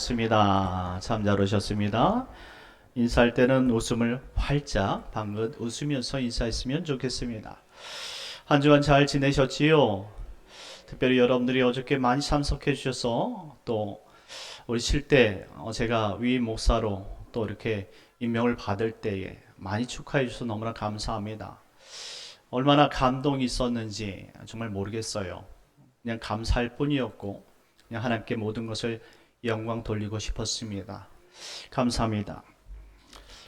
반갑습니다. 참 잘 오셨습니다. 인사할 때는 웃음을 활짝 방긋 웃으면서 인사했으면 좋겠습니다. 한 주간 잘 지내셨지요? 특별히 여러분들이 어저께 많이 참석해 주셔서 또 우리 쉴 때 제가 위임 목사로 또 이렇게 임명을 받을 때에 많이 축하해 주셔서 너무나 감사합니다. 얼마나 감동이 있었는지 정말 모르겠어요. 그냥 감사할 뿐이었고 그냥 하나님께 모든 것을 영광 돌리고 싶었습니다. 감사합니다.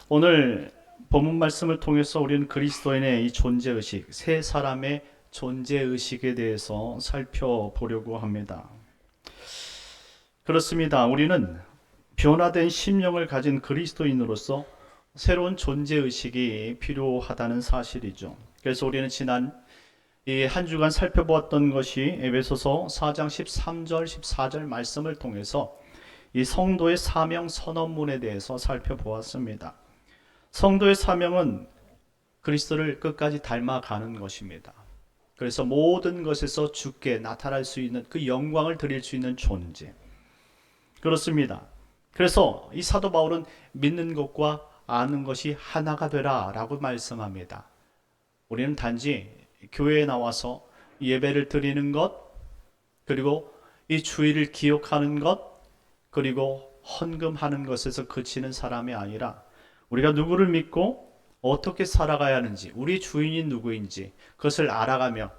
오늘 본문 말씀을 통해서 우리는 그리스도인의 이 존재의식, 세 사람의 존재의식에 대해서 살펴보려고 합니다. 그렇습니다. 우리는 변화된 심령을 가진 그리스도인으로서 새로운 존재의식이 필요하다는 사실이죠. 그래서 우리는 지난 이 한 주간 살펴보았던 것이 에베소서 4장 13절 14절 말씀을 통해서 이 성도의 사명 선언문에 대해서 살펴보았습니다. 성도의 사명은 그리스도를 끝까지 닮아가는 것입니다. 그래서 모든 것에서 주께 나타날 수 있는 그 영광을 드릴 수 있는 존재. 그렇습니다. 그래서 이 사도 바울은 믿는 것과 아는 것이 하나가 되라 라고 말씀합니다. 우리는 단지 교회에 나와서 예배를 드리는 것, 그리고 이 주일을 기억하는 것, 그리고 헌금하는 것에서 그치는 사람이 아니라 우리가 누구를 믿고 어떻게 살아가야 하는지, 우리 주인이 누구인지 그것을 알아가며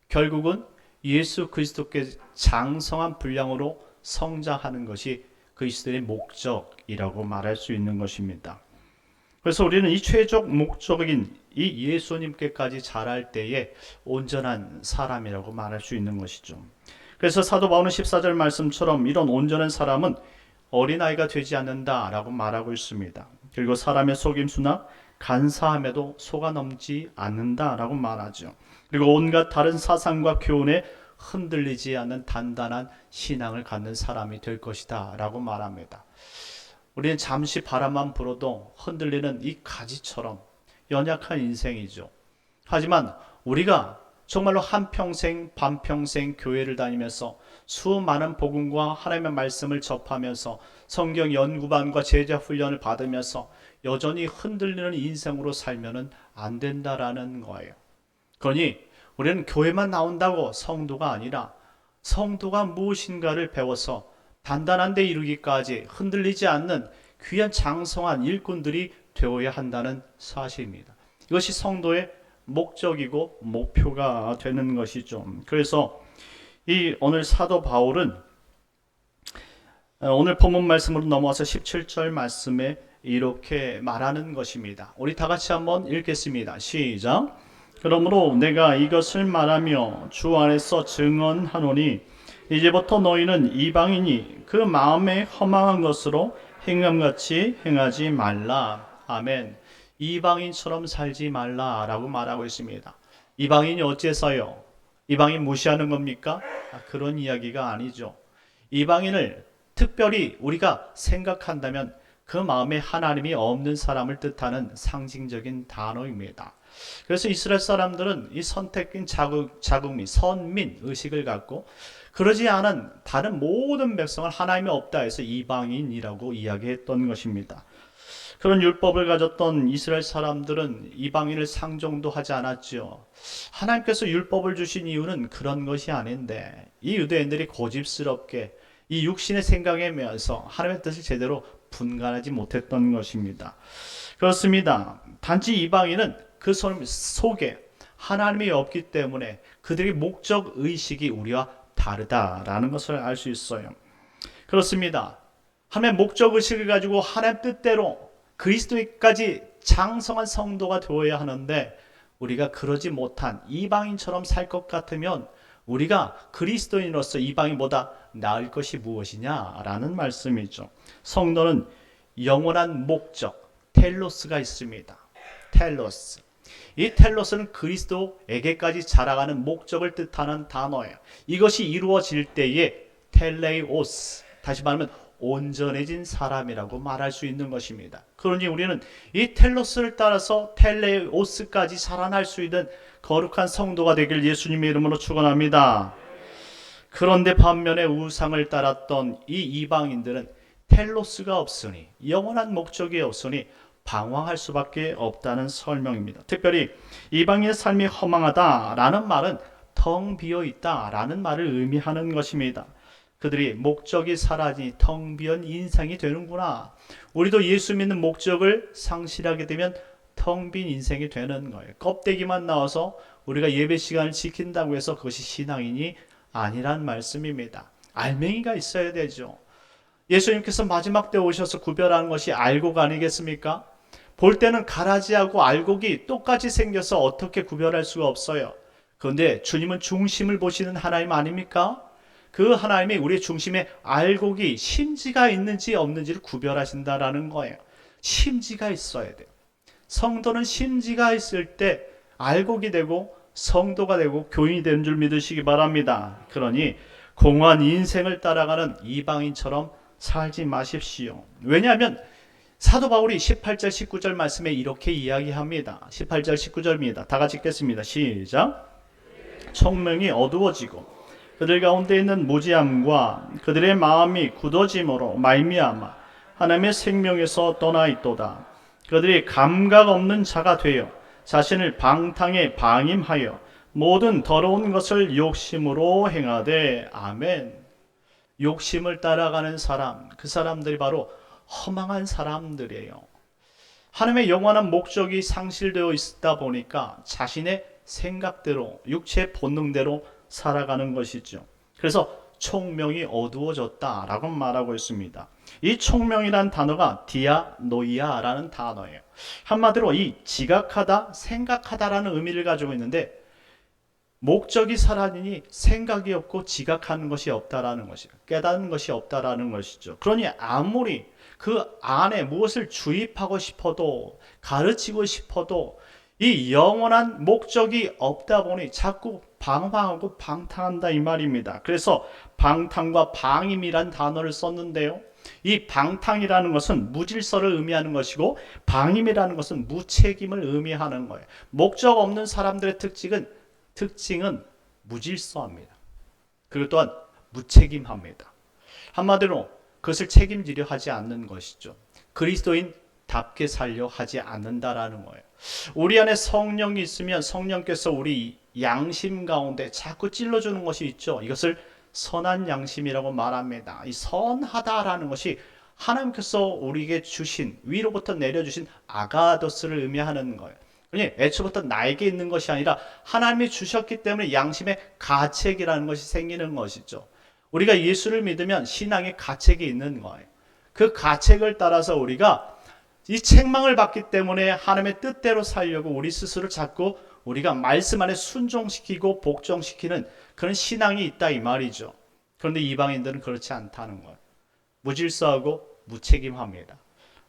결국은 예수 그리스도께 장성한 분량으로 성장하는 것이 그리스도의 목적이라고 말할 수 있는 것입니다. 그래서 우리는 이 최적 목적인 이 예수님께까지 자랄 때에 온전한 사람이라고 말할 수 있는 것이죠. 그래서 사도 바울은 14절 말씀처럼 이런 온전한 사람은 어린아이가 되지 않는다라고 말하고 있습니다. 그리고 사람의 속임수나 간사함에도 속아 넘지 않는다라고 말하죠. 그리고 온갖 다른 사상과 교훈에 흔들리지 않는 단단한 신앙을 갖는 사람이 될 것이다 라고 말합니다. 우리는 잠시 바람만 불어도 흔들리는 이 가지처럼 연약한 인생이죠. 하지만 우리가 정말로 한평생 반평생 교회를 다니면서 수많은 복음과 하나님의 말씀을 접하면서 성경 연구반과 제자 훈련을 받으면서 여전히 흔들리는 인생으로 살면은 안 된다라는 거예요. 그러니 우리는 교회만 나온다고 성도가 아니라 성도가 무엇인가를 배워서 단단한 데 이르기까지 흔들리지 않는 귀한 장성한 일꾼들이 되어야 한다는 사실입니다. 이것이 성도의 목적이고 목표가 되는 것이죠. 그래서 이 오늘 사도 바울은 오늘 본문 말씀으로 넘어와서 17절 말씀에 이렇게 말하는 것입니다. 우리 다 같이 한번 읽겠습니다. 시작. 그러므로 내가 이것을 말하며 주 안에서 증언하노니 이제부터 너희는 이방인이 그 마음에 허망한 것으로 행함같이 행하지 말라. 아멘. 이방인처럼 살지 말라라고 말하고 있습니다. 이방인이 어째서요? 이방인 무시하는 겁니까? 그런 이야기가 아니죠. 이방인을 특별히 우리가 생각한다면 그 마음에 하나님이 없는 사람을 뜻하는 상징적인 단어입니다. 그래서 이스라엘 사람들은 이 선택된 자국민, 선민 의식을 갖고 그러지 않은 다른 모든 백성을 하나님이 없다 해서 이방인이라고 이야기했던 것입니다. 그런 율법을 가졌던 이스라엘 사람들은 이방인을 상종도 하지 않았죠. 하나님께서 율법을 주신 이유는 그런 것이 아닌데 이 유대인들이 고집스럽게 이 육신의 생각에 매여서 하나님의 뜻을 제대로 분간하지 못했던 것입니다. 그렇습니다. 단지 이방인은 그 속에 하나님이 없기 때문에 그들의 목적 의식이 우리와 다르다라는 것을 알 수 있어요. 그렇습니다. 하나님의 목적 의식을 가지고 하나님 뜻대로 그리스도까지 장성한 성도가 되어야 하는데 우리가 그러지 못한 이방인처럼 살 것 같으면 우리가 그리스도인으로서 이방인보다 나을 것이 무엇이냐라는 말씀이죠. 성도는 영원한 목적, 텔로스가 있습니다. 텔로스. 이 텔로스는 그리스도에게까지 자라가는 목적을 뜻하는 단어예요. 이것이 이루어질 때에 텔레오스, 다시 말하면 온전해진 사람이라고 말할 수 있는 것입니다. 그러니 우리는 이 텔로스를 따라서 텔레오스까지 자라날 수 있는 거룩한 성도가 되길 예수님의 이름으로 축원합니다. 그런데 반면에 우상을 따랐던 이 이방인들은 텔로스가 없으니, 영원한 목적이 없으니 방황할 수밖에 없다는 설명입니다. 특별히 이방인의 삶이 허망하다라는 말은 텅 비어 있다라는 말을 의미하는 것입니다. 그들이 목적이 사라지니 텅 비은 인생이 되는구나. 우리도 예수 믿는 목적을 상실하게 되면 텅 빈 인생이 되는 거예요. 껍데기만 나와서 우리가 예배 시간을 지킨다고 해서 그것이 신앙인이 아니란 말씀입니다. 알맹이가 있어야 되죠. 예수님께서 마지막 때 오셔서 구별하는 것이 알곡 아니겠습니까? 볼 때는 가라지하고 알곡이 똑같이 생겨서 어떻게 구별할 수가 없어요. 그런데 주님은 중심을 보시는 하나님 아닙니까? 그 하나님이 우리의 중심에 알곡이 심지가 있는지 없는지를 구별하신다라는 거예요. 심지가 있어야 돼요. 성도는 심지가 있을 때 알곡이 되고 성도가 되고 교인이 되는 줄 믿으시기 바랍니다. 그러니 공허한 인생을 따라가는 이방인처럼 살지 마십시오. 왜냐하면 사도 바울이 18절 19절 말씀에 이렇게 이야기합니다. 18절 19절입니다. 다 같이 읽겠습니다. 시작. 총명이 어두워지고 그들 가운데 있는 무지함과 그들의 마음이 굳어짐으로 말미암아 하나님의 생명에서 떠나 있도다. 그들이 감각 없는 자가 되어 자신을 방탕에 방임하여 모든 더러운 것을 욕심으로 행하되. 아멘. 욕심을 따라가는 사람, 그 사람들이 바로 허망한 사람들이에요. 하나님의 영원한 목적이 상실되어 있다 보니까 자신의 생각대로, 육체의 본능대로 살아가는 것이죠. 그래서 총명이 어두워졌다라고 말하고 있습니다. 이 총명이란 단어가 디아노이아라는 단어예요. 한마디로 이 지각하다, 생각하다라는 의미를 가지고 있는데 목적이 사라지니 생각이 없고 지각하는 것이 없다라는 것이에요. 깨닫는 것이 없다라는 것이죠. 그러니 아무리 그 안에 무엇을 주입하고 싶어도 가르치고 싶어도 이 영원한 목적이 없다 보니 자꾸 방황하고 방탕한다 이 말입니다. 그래서 방탕과 방임이란 단어를 썼는데요. 이 방탕이라는 것은 무질서를 의미하는 것이고 방임이라는 것은 무책임을 의미하는 거예요. 목적 없는 사람들의 특징은 무질서합니다. 그리고 또한 무책임합니다. 한마디로 그것을 책임지려 하지 않는 것이죠. 그리스도인답게 살려 하지 않는다라는 거예요. 우리 안에 성령이 있으면 성령께서 우리 양심 가운데 자꾸 찔러주는 것이 있죠. 이것을 선한 양심이라고 말합니다. 이 선하다라는 것이 하나님께서 우리에게 주신, 위로부터 내려주신 아가도스를 의미하는 거예요. 그러니 애초부터 나에게 있는 것이 아니라 하나님이 주셨기 때문에 양심의 가책이라는 것이 생기는 것이죠. 우리가 예수를 믿으면 신앙의 가책이 있는 거예요. 그 가책을 따라서 우리가 이 책망을 받기 때문에 하나님의 뜻대로 살려고 우리 스스로 자꾸 우리가 말씀 안에 순종시키고 복종시키는 그런 신앙이 있다 이 말이죠. 그런데 이방인들은 그렇지 않다는 거예요. 무질서하고 무책임합니다.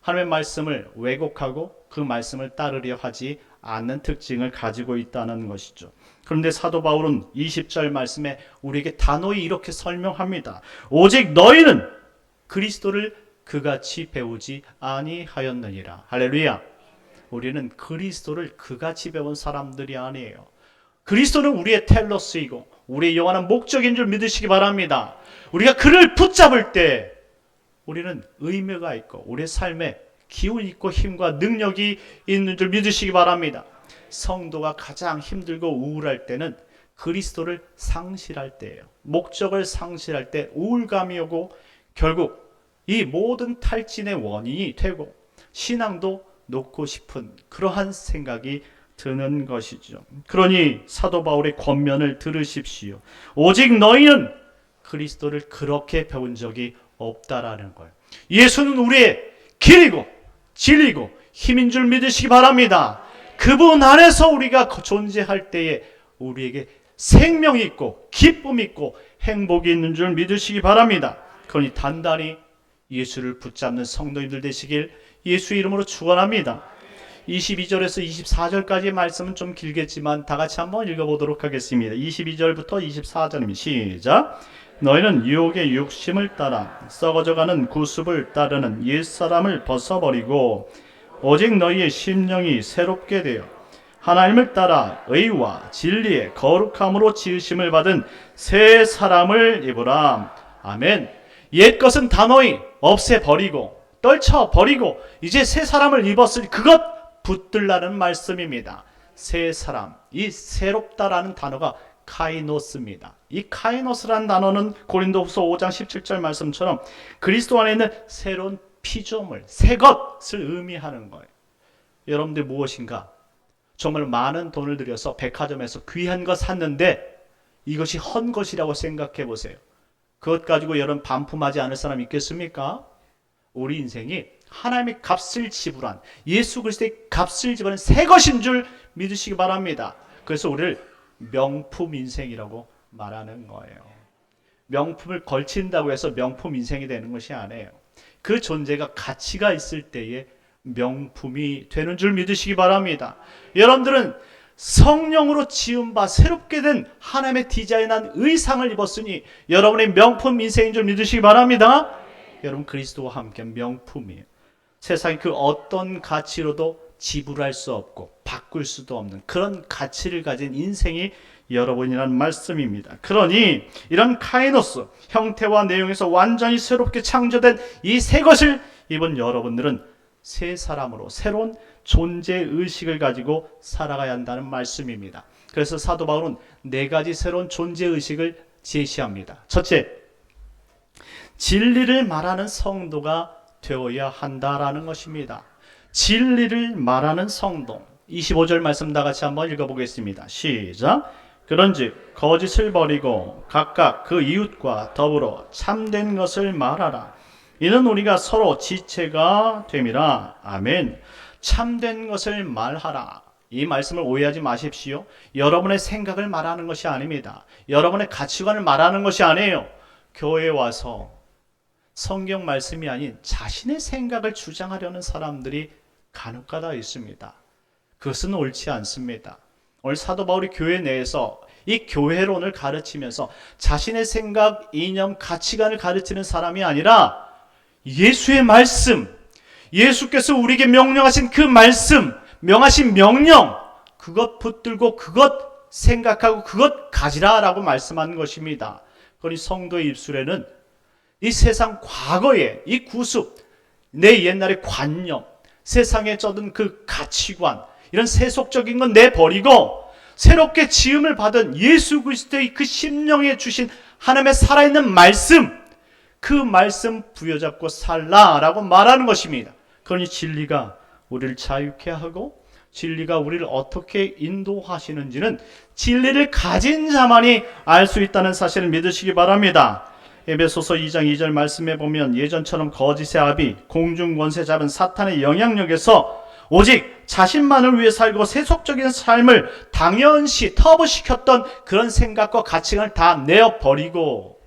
하나님의 말씀을 왜곡하고 그 말씀을 따르려 하지 않는 특징을 가지고 있다는 것이죠. 그런데 사도 바울은 20절 말씀에 우리에게 단호히 이렇게 설명합니다. 오직 너희는 그리스도를 그같이 배우지 아니하였느니라. 할렐루야. 우리는 그리스도를 그같이 배운 사람들이 아니에요. 그리스도는 우리의 텔로스이고 우리의 영원한 목적인 줄 믿으시기 바랍니다. 우리가 그를 붙잡을 때 우리는 의미가 있고 우리의 삶에 기운이 있고 힘과 능력이 있는 줄 믿으시기 바랍니다. 성도가 가장 힘들고 우울할 때는 그리스도를 상실할 때예요. 목적을 상실할 때 우울감이 오고 결국 이 모든 탈진의 원인이 되고 신앙도 놓고 싶은 그러한 생각이 드는 것이죠. 그러니 사도 바울의 권면을 들으십시오. 오직 너희는 그리스도를 그렇게 배운 적이 없다라는 거예요. 예수는 우리의 길이고 진리고 힘인 줄 믿으시기 바랍니다. 그분 안에서 우리가 존재할 때에 우리에게 생명이 있고 기쁨이 있고 행복이 있는 줄 믿으시기 바랍니다. 그러니 단단히 예수를 붙잡는 성도님들 되시길 예수 이름으로 축원합니다. 22절에서 24절까지의 말씀은 좀 길겠지만 다 같이 한번 읽어보도록 하겠습니다. 22절부터 24절입니다. 시작. 너희는 유혹의 욕심을 따라 썩어져가는 구습을 따르는 옛사람을 벗어버리고 오직 너희의 심령이 새롭게 되어 하나님을 따라 의와 진리의 거룩함으로 지으심을 받은 새 사람을 입으라. 아멘. 옛 것은 단호히 없애버리고 떨쳐버리고 이제 새 사람을 입었으니 그것 붙들라는 말씀입니다. 새 사람, 이 새롭다라는 단어가 카이노스입니다. 이 카이노스라는 단어는 고린도후서 5장 17절 말씀처럼 그리스도 안에 있는 새로운 피조물, 새 것을 의미하는 거예요. 여러분들 무엇인가? 정말 많은 돈을 들여서 백화점에서 귀한 거 샀는데 이것이 헌 것이라고 생각해 보세요. 그것 가지고 여러분 반품하지 않을 사람 있겠습니까? 우리 인생이 하나님의 값을 지불한 예수 그리스도의 값을 지불한 새 것인 줄 믿으시기 바랍니다. 그래서 우리를 명품 인생이라고 말하는 거예요. 명품을 걸친다고 해서 명품 인생이 되는 것이 아니에요. 그 존재가 가치가 있을 때에 명품이 되는 줄 믿으시기 바랍니다. 여러분들은 성령으로 지음바 새롭게 된 하나님의 디자인한 의상을 입었으니 여러분의 명품 인생인 줄 믿으시기 바랍니다. 여러분 그리스도와 함께 명품이에요. 세상의 그 어떤 가치로도 지불할 수 없고 바꿀 수도 없는 그런 가치를 가진 인생이 여러분이라는 말씀입니다. 그러니 이런 카이노스 형태와 내용에서 완전히 새롭게 창조된 이 새 것을 입은 여러분들은 새 사람으로 새로운 존재의식을 가지고 살아가야 한다는 말씀입니다. 그래서 사도 바울은 4가지 새로운 존재의식을 제시합니다. 첫째, 진리를 말하는 성도가 되어야 한다라는 것입니다. 진리를 말하는 성도. 25절 말씀 다 같이 한번 읽어보겠습니다. 시작. 그런즉 거짓을 버리고 각각 그 이웃과 더불어 참된 것을 말하라. 이는 우리가 서로 지체가 됨이라. 아멘. 참된 것을 말하라. 이 말씀을 오해하지 마십시오. 여러분의 생각을 말하는 것이 아닙니다. 여러분의 가치관을 말하는 것이 아니에요. 교회에 와서 성경 말씀이 아닌 자신의 생각을 주장하려는 사람들이 간혹가다 있습니다. 그것은 옳지 않습니다. 오늘 사도 바울이 교회 내에서 이 교회론을 가르치면서 자신의 생각, 이념, 가치관을 가르치는 사람이 아니라 예수의 말씀, 예수께서 우리에게 명령하신 그 말씀, 명하신 명령, 그것 붙들고 그것 생각하고 그것 가지라라고 말씀하는 것입니다. 그러니 성도의 입술에는 이 세상 과거의 이 구습, 내 옛날의 관념, 세상에 젖은 그 가치관, 이런 세속적인 건 내버리고 새롭게 지음을 받은 예수 그리스도의 그 심령에 주신 하나님의 살아있는 말씀, 그 말씀 부여잡고 살라라고 말하는 것입니다. 그러니 진리가 우리를 자유케 하고 진리가 우리를 어떻게 인도하시는지는 진리를 가진 자만이 알 수 있다는 사실을 믿으시기 바랍니다. 에베소서 2장 2절 말씀에 보면 예전처럼 거짓의 아비 공중 권세 잡은 사탄의 영향력에서 오직 자신만을 위해 살고 세속적인 삶을 당연시 터부시켰던 그런 생각과 가치관을 다 내어버리고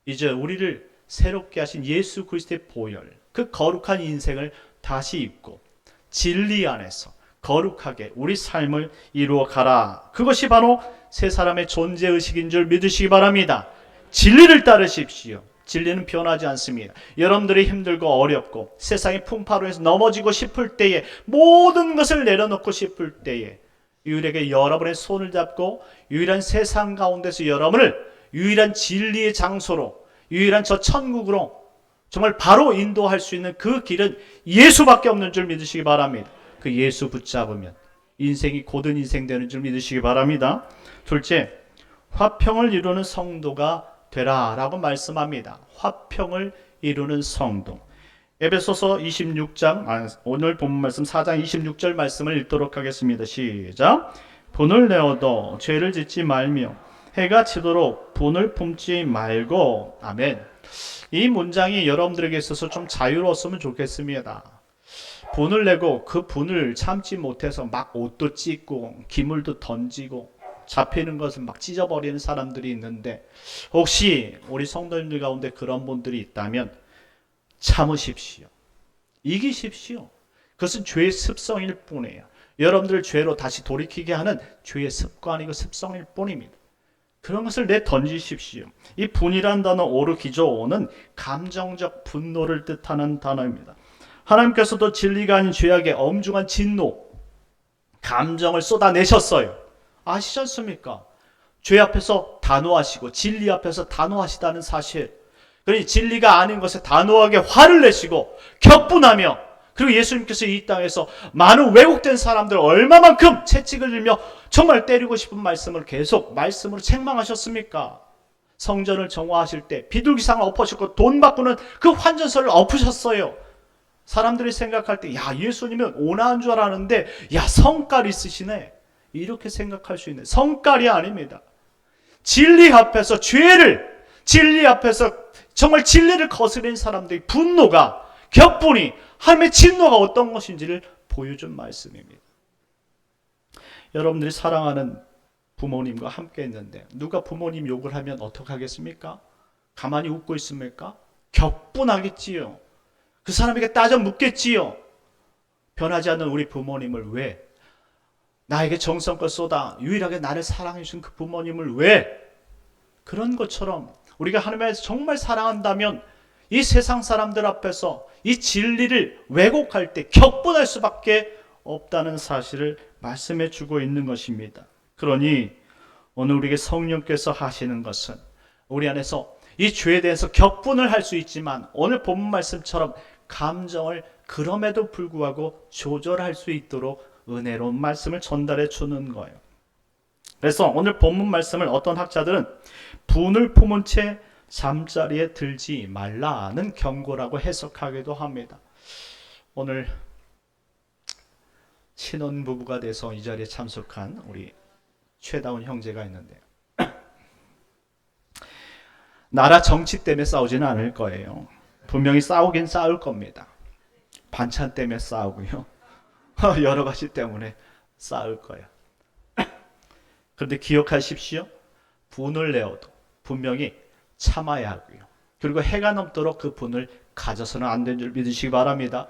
이제 우리를 새롭게 하신 예수 그리스도의 보혈, 그 거룩한 인생을 다시 입고 진리 안에서 거룩하게 우리 삶을 이루어 가라. 그것이 바로 새 사람의 존재의식인 줄 믿으시기 바랍니다. 진리를 따르십시오. 진리는 변하지 않습니다. 여러분들이 힘들고 어렵고 세상의 풍파로에서 넘어지고 싶을 때에 모든 것을 내려놓고 싶을 때에 유일하게 여러분의 손을 잡고 유일한 세상 가운데서 여러분을 유일한 진리의 장소로 유일한 저 천국으로 정말 바로 인도할 수 있는 그 길은 예수밖에 없는 줄 믿으시기 바랍니다. 그 예수 붙잡으면 인생이 고든 인생 되는 줄 믿으시기 바랍니다. 둘째, 화평을 이루는 성도가 되라 라고 말씀합니다. 화평을 이루는 성도. 에베소서 26장 오늘 본문 말씀 4장 26절 말씀을 읽도록 하겠습니다. 시작. 분을 내어도 죄를 짓지 말며 해가 지도록 분을 품지 말고. 아멘. 이 문장이 여러분들에게 있어서 좀 자유로웠으면 좋겠습니다. 분을 내고 그 분을 참지 못해서 막 옷도 찢고 기물도 던지고 잡히는 것을 막 찢어버리는 사람들이 있는데 혹시 우리 성도님들 가운데 그런 분들이 있다면 참으십시오. 이기십시오. 그것은 죄의 습성일 뿐이에요. 여러분들을 죄로 다시 돌이키게 하는 죄의 습관이고 습성일 뿐입니다. 그런 것을 내던지십시오. 이 분이란 단어 오르기조는 감정적 분노를 뜻하는 단어입니다. 하나님께서도 진리가 아닌 죄악에 엄중한 진노, 감정을 쏟아내셨어요. 아시지 않습니까? 죄 앞에서 단호하시고 진리 앞에서 단호하시다는 사실. 그러니 진리가 아닌 것에 단호하게 화를 내시고 격분하며, 그리고 예수님께서 이 땅에서 많은 왜곡된 사람들 얼마만큼 채찍을 들며 정말 때리고 싶은 말씀을 계속 말씀으로 책망하셨습니까? 성전을 정화하실 때 비둘기상을 엎으셨고 돈 바꾸는 그 환전서를 엎으셨어요. 사람들이 생각할 때, 야, 예수님은 온화한 줄 알았는데, 야, 성깔 있으시네, 이렇게 생각할 수 있는, 성깔이 아닙니다. 진리 앞에서 진리 앞에서 정말 진리를 거스린 사람들의 분노가, 격분이, 하나님의 진노가 어떤 것인지를 보여준 말씀입니다. 여러분들이 사랑하는 부모님과 함께 있는데 누가 부모님 욕을 하면 어떡하겠습니까? 가만히 웃고 있습니까? 격분하겠지요. 그 사람에게 따져 묻겠지요. 변하지 않는 우리 부모님을 왜, 나에게 정성껏 쏟아 유일하게 나를 사랑해 준 그 부모님을 왜, 그런 것처럼 우리가 하나님을 정말 사랑한다면 이 세상 사람들 앞에서 이 진리를 왜곡할 때 격분할 수밖에 없다는 사실을 말씀해 주고 있는 것입니다. 그러니 오늘 우리에게 성령께서 하시는 것은 우리 안에서 이 죄에 대해서 격분을 할 수 있지만 오늘 본문 말씀처럼 감정을 그럼에도 불구하고 조절할 수 있도록 은혜로운 말씀을 전달해 주는 거예요. 그래서 오늘 본문 말씀을 어떤 학자들은 분을 품은 채 잠자리에 들지 말라는 경고라고 해석하기도 합니다. 오늘 신혼부부가 돼서 이 자리에 참석한 우리 최다운 형제가 있는데, 나라 정치 때문에 싸우지는 않을 거예요. 분명히 싸우긴 싸울 겁니다. 반찬 때문에 싸우고요. 여러 가지 때문에 싸울 거예요. 그런데 기억하십시오. 분을 내어도 분명히 참아야 하고요. 그리고 해가 넘도록 그 분을 가져서는 안 되는 줄 믿으시기 바랍니다.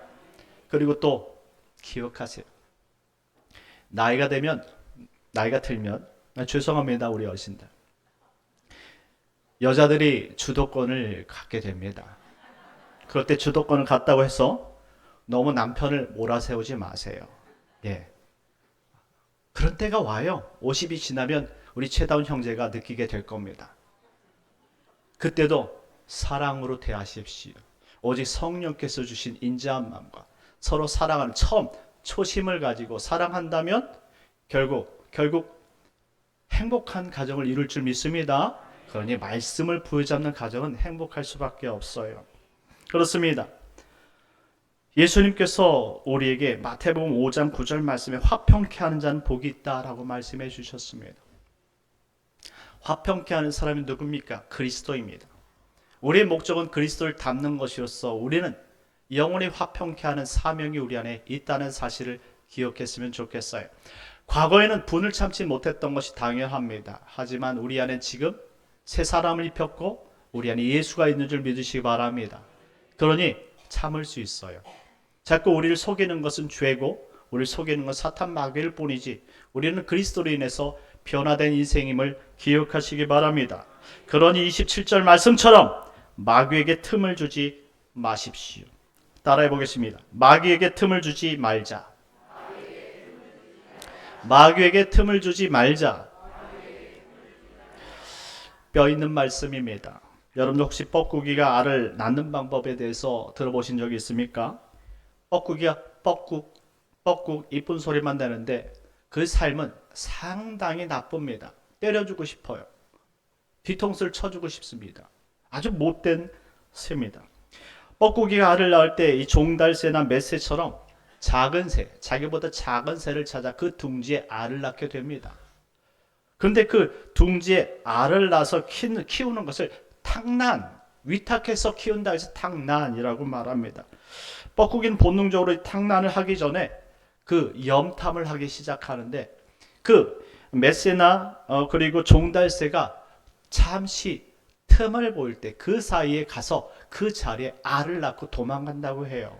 그리고 또 기억하세요. 나이가 들면, 죄송합니다, 우리 어르신들. 여자들이 주도권을 갖게 됩니다. 그럴 때 주도권을 갖다고 해서 너무 남편을 몰아세우지 마세요. 예. 그런 때가 와요. 50이 지나면 우리 최다운 형제가 느끼게 될 겁니다. 그때도 사랑으로 대하십시오. 오직 성령께서 주신 인자한 마음과 서로 사랑하는 초심을 가지고 사랑한다면 결국 행복한 가정을 이룰 줄 믿습니다. 그러니 말씀을 부여잡는 가정은 행복할 수밖에 없어요. 그렇습니다. 예수님께서 우리에게 마태복음 5장 9절 말씀에 화평케 하는 자는 복이 있다라고 말씀해 주셨습니다. 화평케 하는 사람이 누굽니까? 그리스도입니다. 우리의 목적은 그리스도를 닮는 것이로서 우리는 영원히 화평케 하는 사명이 우리 안에 있다는 사실을 기억했으면 좋겠어요. 과거에는 분을 참지 못했던 것이 당연합니다. 하지만 우리 안에 지금 새 사람을 입혔고 우리 안에 예수가 있는 줄 믿으시기 바랍니다. 그러니 참을 수 있어요. 자꾸 우리를 속이는 것은 죄고 우리를 속이는 건 사탄 마귀일 뿐이지 우리는 그리스도로 인해서 변화된 인생임을 기억하시기 바랍니다. 그러니 27절 말씀처럼 마귀에게 틈을 주지 마십시오. 따라해 보겠습니다. 마귀에게 틈을 주지 말자. 마귀에게 틈을 주지 말자. 뼈 있는 말씀입니다. 여러분들 혹시 뻐꾸기가 알을 낳는 방법에 대해서 들어보신 적이 있습니까? 뻐꾸기가 뻐꾹 이쁜 소리만 내는데 그 삶은 상당히 나쁩니다. 때려주고 싶어요. 뒤통수를 쳐주고 싶습니다. 아주 못된 새입니다. 뻐꾸기가 알을 낳을 때 이 종달새나 멧새처럼 작은 새, 자기보다 작은 새를 찾아 그 둥지에 알을 낳게 됩니다. 그런데 그 둥지에 알을 낳아서 키우는 것을 탕난, 위탁해서 키운다 해서 탕난이라고 말합니다. 뻐꾸기는 본능적으로 탕난을 하기 전에 그 염탐을 하기 시작하는데 그 멧새나 그리고 종달새가 잠시 틈을 보일 때 그 사이에 가서 그 자리에 알을 낳고 도망간다고 해요.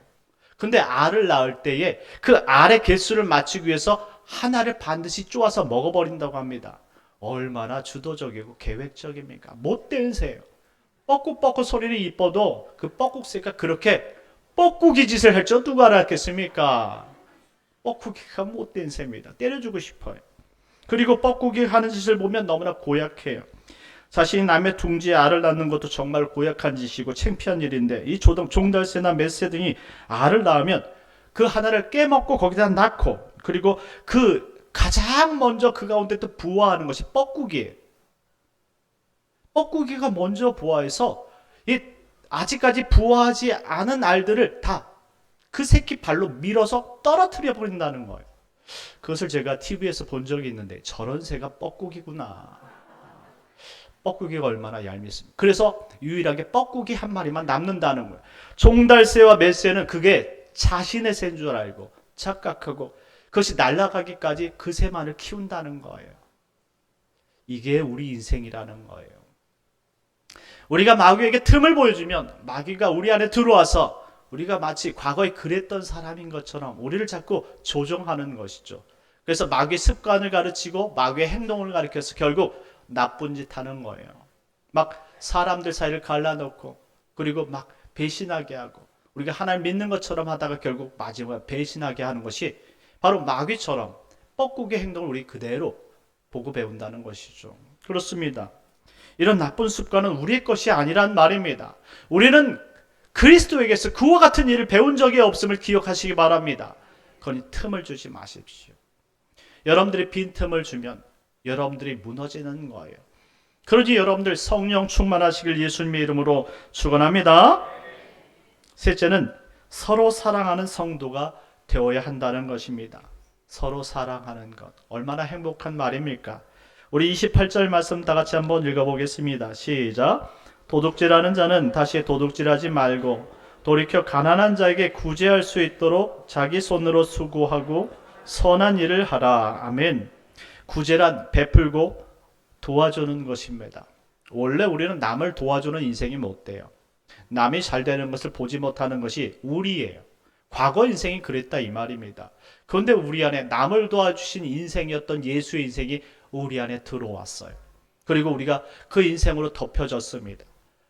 근데 알을 낳을 때에 그 알의 개수를 맞추기 위해서 하나를 반드시 쪼아서 먹어버린다고 합니다. 얼마나 주도적이고 계획적입니까? 못된 새예요. 뻐꾹뻐꾹 소리는 이뻐도 그 뻐꾹새가 그렇게 뻐꾸기 짓을 할 줄 누가 알았겠습니까? 뻐꾸기가 못된 새입니다. 때려주고 싶어요. 그리고 뻐꾸기 하는 짓을 보면 너무나 고약해요. 자신이 남의 둥지에 알을 낳는 것도 정말 고약한 짓이고 창피한 일인데 이 종달새나 멧새 등이 알을 낳으면 그 하나를 깨먹고 거기다 낳고 그리고 그 가장 먼저 그 가운데 또 부화하는 것이 뻐꾸기예요. 뻐꾸기가 먼저 부화해서 이 아직까지 부화하지 않은 알들을 다 그 새끼 발로 밀어서 떨어뜨려 버린다는 거예요. 그것을 제가 TV에서 본 적이 있는데 저런 새가 뻐꾸기구나. 뻐꾸기가 얼마나 얄밉습니까? 그래서 유일하게 뻐꾸기 한 마리만 남는다는 거예요. 종달새와 멧새는 그게 자신의 새인 줄 알고 착각하고 그것이 날아가기까지 그 새만을 키운다는 거예요. 이게 우리 인생이라는 거예요. 우리가 마귀에게 틈을 보여주면 마귀가 우리 안에 들어와서 우리가 마치 과거에 그랬던 사람인 것처럼 우리를 자꾸 조종하는 것이죠. 그래서 마귀의 습관을 가르치고 마귀의 행동을 가르쳐서 결국 나쁜 짓 하는 거예요. 막 사람들 사이를 갈라놓고 그리고 막 배신하게 하고 우리가 하나님 믿는 것처럼 하다가 결국 마지막에 배신하게 하는 것이 바로 마귀처럼 뻐꾸기 행동을 우리 그대로 보고 배운다는 것이죠. 그렇습니다. 이런 나쁜 습관은 우리의 것이 아니란 말입니다. 우리는 그리스도에게서 그와 같은 일을 배운 적이 없음을 기억하시기 바랍니다. 그러니 틈을 주지 마십시오. 여러분들이 빈틈을 주면 여러분들이 무너지는 거예요. 그러니 여러분들 성령 충만하시길 예수님의 이름으로 축원합니다. 셋째는 서로 사랑하는 성도가 되어야 한다는 것입니다. 서로 사랑하는 것. 얼마나 행복한 말입니까? 우리 28절 말씀 다 같이 한번 읽어보겠습니다. 시작. 도둑질하는 자는 다시 도둑질하지 말고 돌이켜 가난한 자에게 구제할 수 있도록 자기 손으로 수고하고 선한 일을 하라. 아멘. 구제란 베풀고 도와주는 것입니다. 원래 우리는 남을 도와주는 인생이 못 돼요. 남이 잘 되는 것을 보지 못하는 것이 우리예요. 과거 인생이 그랬다 이 말입니다. 그런데 우리 안에 남을 도와주신 인생이었던 예수의 인생이 우리 안에 들어왔어요. 그리고 우리가 그 인생으로 덮여졌습니다.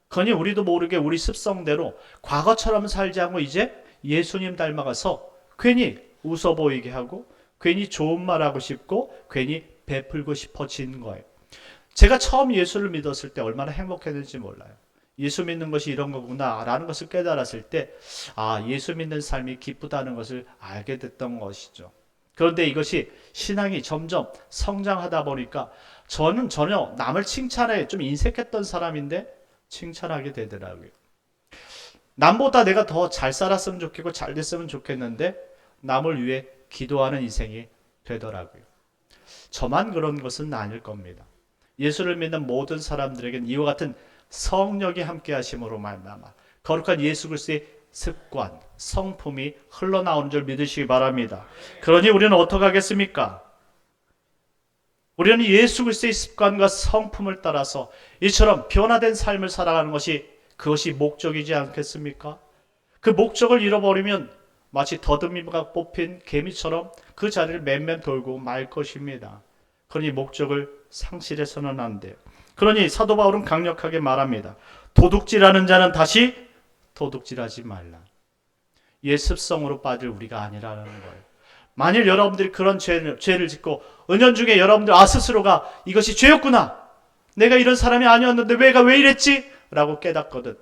그러니 우리도 모르게 우리 습성대로 과거처럼 살지 않고 이제 예수님 닮아가서 괜히 웃어 보이게 하고 괜히 좋은 말하고 싶고 괜히 베풀고 싶어진 거예요. 제가 처음 예수를 믿었을 때 얼마나 행복했는지 몰라요. 예수 믿는 것이 이런 거구나 라는 것을 깨달았을 때 예수 믿는 삶이 기쁘다는 것을 알게 됐던 것이죠. 그런데 이것이 신앙이 점점 성장하다 보니까 저는 전혀 남을 칭찬해 좀 인색했던 사람인데 칭찬하게 되더라고요. 남보다 내가 더 잘 살았으면 좋겠고 잘 됐으면 좋겠는데 남을 위해 기도하는 인생이 되더라고요. 저만 그런 것은 아닐 겁니다. 예수를 믿는 모든 사람들에게는 이와 같은 성령이 함께 하심으로 말미암아 거룩한 예수 그리스도의 습관, 성품이 흘러나오는 줄 믿으시기 바랍니다. 그러니 우리는 어떻게 하겠습니까? 우리는 예수 그리스도의 습관과 성품을 따라서 이처럼 변화된 삶을 살아가는 것이 그것이 목적이지 않겠습니까? 그 목적을 잃어버리면 마치 더듬이가 뽑힌 개미처럼 그 자리를 맴맴 돌고 말 것입니다. 그러니 목적을 상실해서는 안 돼요. 그러니 사도 바울은 강력하게 말합니다. 도둑질하는 자는 다시 도둑질하지 말라. 옛 습성으로 빠질 우리가 아니라는 거예요. 만일 여러분들이 그런 죄를 짓고 은연중에 여러분들 스스로가 이것이 죄였구나. 내가 이런 사람이 아니었는데 왜 이랬지? 라고 깨닫거든.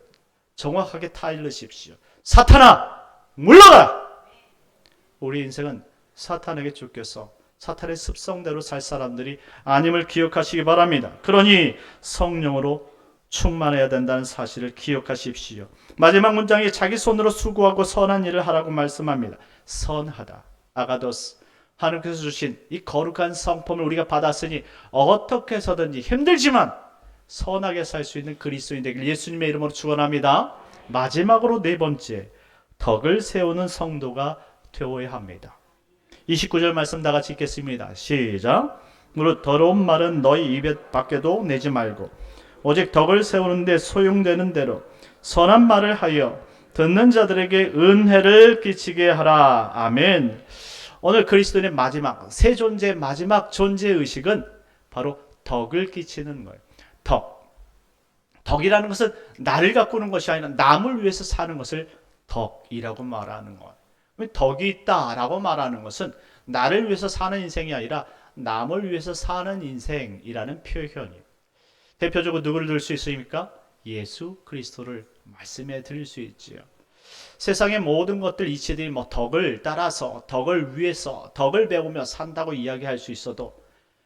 정확하게 타일르십시오. 사탄아 물러가라. 우리 인생은 사탄에게 쫓겨서 사탄의 습성대로 살 사람들이 아님을 기억하시기 바랍니다. 그러니 성령으로 충만해야 된다는 사실을 기억하십시오. 마지막 문장에 자기 손으로 수고하고 선한 일을 하라고 말씀합니다. 선하다. 아가도스. 하나님께서 주신 이 거룩한 성품을 우리가 받았으니 어떻게 해서든지 힘들지만 선하게 살 수 있는 그리스도인 되길 예수님의 이름으로 축원합니다. 마지막으로 네 번째, 덕을 세우는 성도가 되어야 합니다. 29절 말씀 다 같이 읽겠습니다. 시작. 무릇 더러운 말은 너희 입 밖에도 내지 말고 오직 덕을 세우는데 소용되는 대로 선한 말을 하여 듣는 자들에게 은혜를 끼치게 하라. 아멘. 오늘 그리스도인의 마지막 새 존재의 마지막 존재의식은 바로 덕을 끼치는 거예요. 덕이라는 것은 나를 가꾸는 것이 아니라 남을 위해서 사는 것을 덕이라고 말하는 거예요. 덕이 있다라고 말하는 것은 나를 위해서 사는 인생이 아니라 남을 위해서 사는 인생이라는 표현이에요. 대표적으로 누구를 들 수 있습니까? 예수 그리스도를 말씀해 드릴 수 있지요. 세상의 모든 것들 이치들이 뭐 덕을 따라서, 덕을 위해서, 덕을 배우며 산다고 이야기할 수 있어도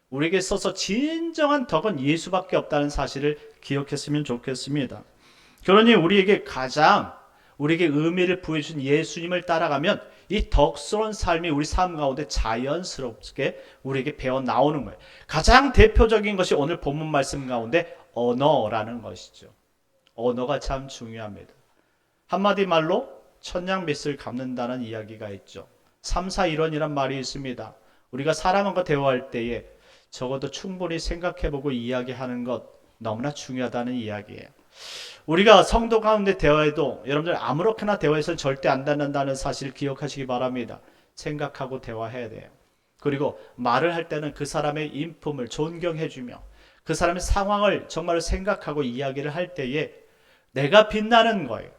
우리에게 있어서 진정한 덕은 예수밖에 없다는 사실을 기억했으면 좋겠습니다. 그러니 우리에게 의미를 부여주신 예수님을 따라가면 이 덕스러운 삶이 우리 삶 가운데 자연스럽게 우리에게 배어 나오는 거예요. 가장 대표적인 것이 오늘 본문 말씀 가운데 언어라는 것이죠. 언어가 참 중요합니다. 한마디 말로 천냥빚을 갚는다는 이야기가 있죠. 3, 4, 1원이란 말이 있습니다. 우리가 사람과 대화할 때에 적어도 충분히 생각해보고 이야기하는 것 너무나 중요하다는 이야기예요. 우리가 성도 가운데 대화해도 여러분들 아무렇게나 대화해서는 절대 안 된다는 사실을 기억하시기 바랍니다. 생각하고 대화해야 돼요. 그리고 말을 할 때는 그 사람의 인품을 존경해주며 그 사람의 상황을 정말 생각하고 이야기를 할 때에 내가 빛나는 거예요.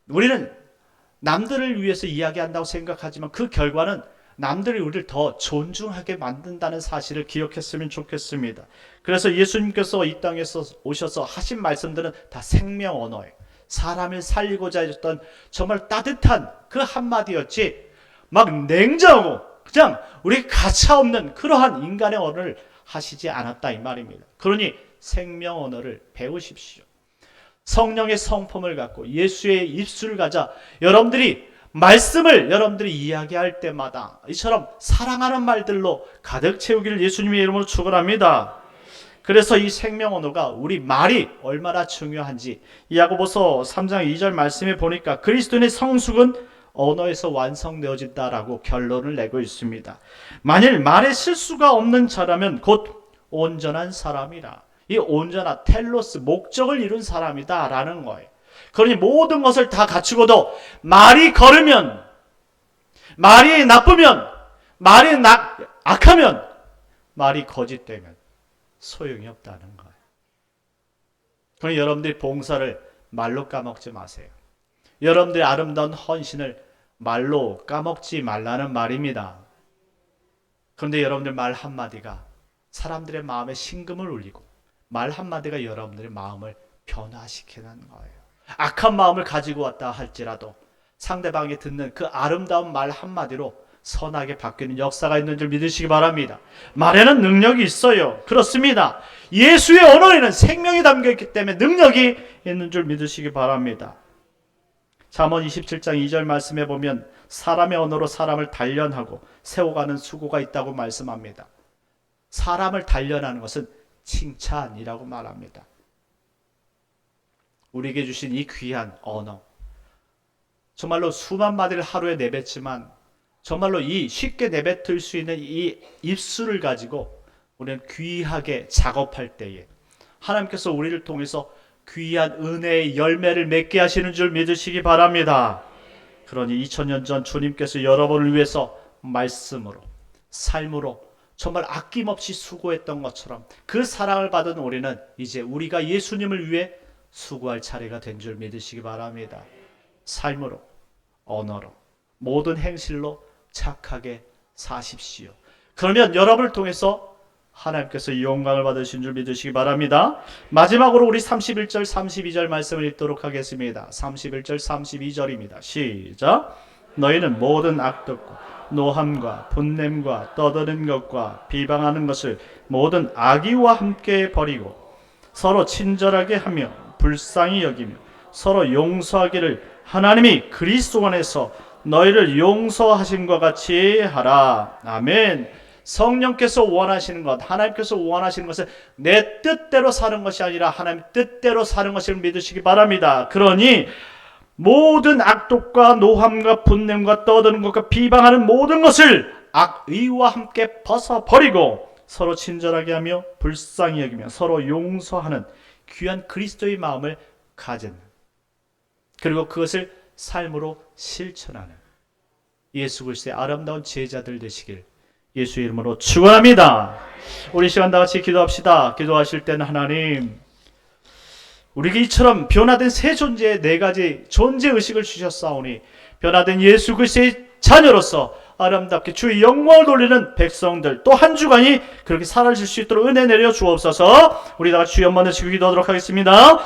우리는 남들을 위해서 이야기한다고 생각하지만 그 결과는 남들이 우리를 더 존중하게 만든다는 사실을 기억했으면 좋겠습니다. 그래서 예수님께서 이 땅에서 오셔서 하신 말씀들은 다 생명 언어예요. 사람을 살리고자 했던 정말 따뜻한 그 한마디였지 막 냉정하고 그냥 우리 가차없는 그러한 인간의 언어를 하시지 않았다 이 말입니다. 그러니 생명 언어를 배우십시오. 성령의 성품을 갖고 예수의 입술을 가져 여러분들이 이야기할 때마다 이처럼 사랑하는 말들로 가득 채우기를 예수님의 이름으로 축원합니다. 그래서 이 생명 언어가 우리 말이 얼마나 중요한지 야고보서 3장 2절 말씀에 보니까 그리스도인의 성숙은 언어에서 완성되어진다라고 결론을 내고 있습니다. 만일 말에 실수가 없는 자라면 곧 온전한 사람이라. 이 온전한 텔로스 목적을 이룬 사람이다 라는 거예요. 그러니 모든 것을 다 갖추고도 말이 거르면, 말이 나쁘면, 악하면, 말이 거짓되면 소용이 없다는 거예요. 그러니 여러분들이 봉사를 말로 까먹지 마세요. 여러분들의 아름다운 헌신을 말로 까먹지 말라는 말입니다. 그런데 여러분들 말 한마디가 사람들의 마음에 심금을 울리고 말 한마디가 여러분들의 마음을 변화시키는 거예요. 악한 마음을 가지고 왔다 할지라도 상대방이 듣는 그 아름다운 말 한마디로 선하게 바뀌는 역사가 있는 줄 믿으시기 바랍니다. 말에는 능력이 있어요. 그렇습니다. 예수의 언어에는 생명이 담겨있기 때문에 능력이 있는 줄 믿으시기 바랍니다. 잠언 27장 2절 말씀에 보면 사람의 언어로 사람을 단련하고 세워가는 수고가 있다고 말씀합니다. 사람을 단련하는 것은 칭찬이라고 말합니다. 우리에게 주신 이 귀한 언어, 정말로 수만 마디를 하루에 내뱉지만 정말로 이 쉽게 내뱉을 수 있는 이 입술을 가지고 우리는 귀하게 작업할 때에 하나님께서 우리를 통해서 귀한 은혜의 열매를 맺게 하시는 줄 믿으시기 바랍니다. 그러니 2000년 전 주님께서 여러분을 위해서 말씀으로, 삶으로 정말 아낌없이 수고했던 것처럼 그 사랑을 받은 우리는 이제 우리가 예수님을 위해 수고할 차례가 된 줄 믿으시기 바랍니다. 삶으로, 언어로, 모든 행실로 착하게 사십시오. 그러면 여러분을 통해서 하나님께서 영광을 받으신 줄 믿으시기 바랍니다. 마지막으로 우리 31절 32절 말씀을 읽도록 하겠습니다. 31절 32절입니다. 시작. 너희는 모든 악독과 노함과 분냄과 떠드는 것과 비방하는 것을 모든 악의와 함께 버리고 서로 친절하게 하며 불쌍히 여기며 서로 용서하기를 하나님이 그리스도 안에서 너희를 용서하신 것 같이 하라. 아멘. 성령께서 원하시는 것, 하나님께서 원하시는 것은 내 뜻대로 사는 것이 아니라 하나님 뜻대로 사는 것을 믿으시기 바랍니다. 그러니 모든 악독과 노함과 분냄과 떠드는 것과 비방하는 모든 것을 악의와 함께 벗어버리고 서로 친절하게 하며 불쌍히 여기며 서로 용서하는 귀한 그리스도의 마음을 가진, 그리고 그것을 삶으로 실천하는 예수 그리스도의 아름다운 제자들 되시길 예수의 이름으로 축원합니다. 우리 시간 다 같이 기도합시다. 기도하실 때는 하나님, 우리에게 이처럼 변화된 새 존재의 네 가지 존재의식을 주셨사오니 변화된 예수 그리스도의 자녀로서 아름답게 주의 영광을 돌리는 백성들, 또 한 주간이 그렇게 사라질 수 있도록 은혜 내려 주옵소서. 우리 다 같이 주여 한번 외치고 기도하도록 하겠습니다.